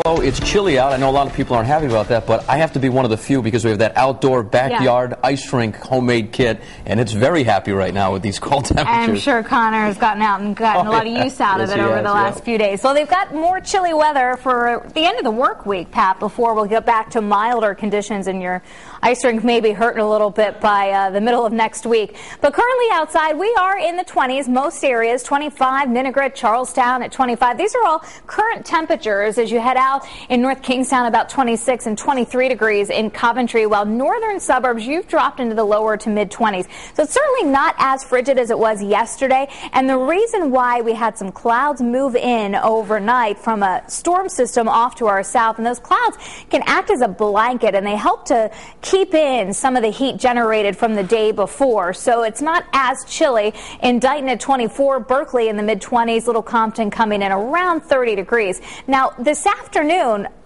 Oh, it's chilly out. I know a lot of people aren't happy about that, but I have to be one of the few because we have that outdoor backyard ice rink homemade kit, and it's very happy right now with these cold temperatures. I'm sure Connor has gotten out and gotten a lot of use out of it over the last few days. So they've got more chilly weather for the end of the work week, Pat, before we'll get back to milder conditions, and your ice rink may be hurting a little bit by the middle of next week. But currently outside, we are in the 20s, most areas, 25, Ninigret, Charlestown at 25. These are all current temperatures as you head out in North Kingstown, about 26 and 23 degrees in Coventry, while northern suburbs, you've dropped into the lower to mid-20s. So it's certainly not as frigid as it was yesterday, and the reason why we had some clouds move in overnight from a storm system off to our south, and those clouds can act as a blanket, and they help to keep in some of the heat generated from the day before. So it's not as chilly in Dighton at 24, Berkeley in the mid-20s, Little Compton coming in around 30 degrees. Now, this afternoon,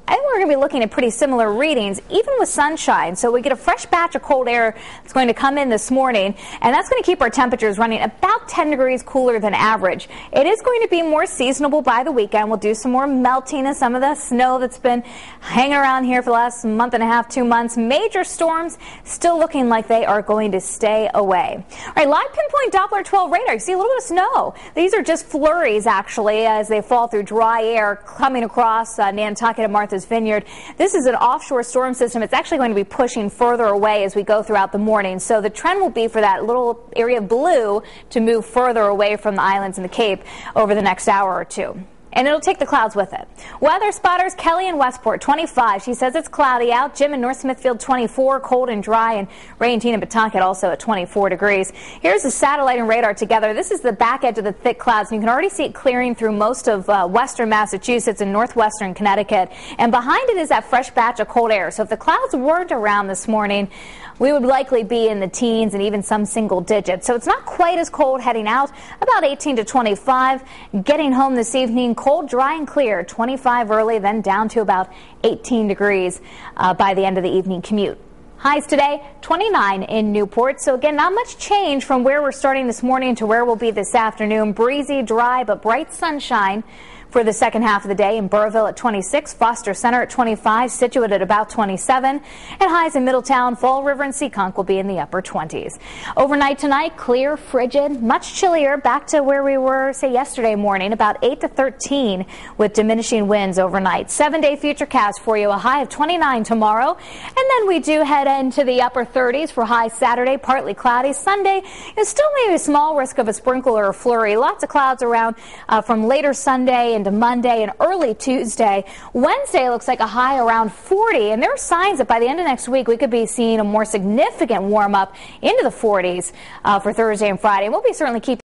I think we're going to be looking at pretty similar readings, even with sunshine. So we get a fresh batch of cold air that's going to come in this morning, and that's going to keep our temperatures running about 10 degrees cooler than average. It is going to be more seasonable by the weekend. We'll do some more melting of some of the snow that's been hanging around here for the last month and a half, 2 months. Major storms still looking like they are going to stay away. All right, live pinpoint Doppler 12 radar. You see a little bit of snow. These are just flurries, actually, as they fall through dry air coming across Nantucket and Martha's Vineyard. This is an offshore storm system. It's actually going to be pushing further away as we go throughout the morning. So the trend will be for that little area of blue to move further away from the islands and the Cape over the next hour or two. And it'll take the clouds with it. Weather spotters, Kelly in Westport, 25. She says it's cloudy out. Jim in North Smithfield, 24, cold and dry. And Ray and Tina in Pawtucket also at 24 degrees. Here's the satellite and radar together. This is the back edge of the thick clouds. And you can already see it clearing through most of western Massachusetts and northwestern Connecticut. And behind it is that fresh batch of cold air. So if the clouds weren't around this morning, we would likely be in the teens and even some single digits. So it's not quite as cold heading out, about 18 to 25. Getting home this evening, cold, dry, and clear, 25 early, then down to about 18 degrees by the end of the evening commute. Highs today, 29 in Newport. So again, not much change from where we're starting this morning to where we'll be this afternoon. Breezy, dry, but bright sunshine for the second half of the day. In Burrville at 26, Foster Center at 25, Situate at about 27, and highs in Middletown, Fall River, and Seekonk will be in the upper 20s. Overnight tonight, clear, frigid, much chillier, back to where we were, say, yesterday morning, about 8 to 13 with diminishing winds overnight. 7-day Futurecast for you, a high of 29 tomorrow, and then we do head into the upper 30s for high Saturday, partly cloudy. Sunday, there's still maybe a small risk of a sprinkle or a flurry. Lots of clouds around from later Sunday into Monday and early Tuesday. Wednesday looks like a high around 40, and there are signs that by the end of next week we could be seeing a more significant warm up into the 40s for Thursday and Friday. And we'll be certainly keeping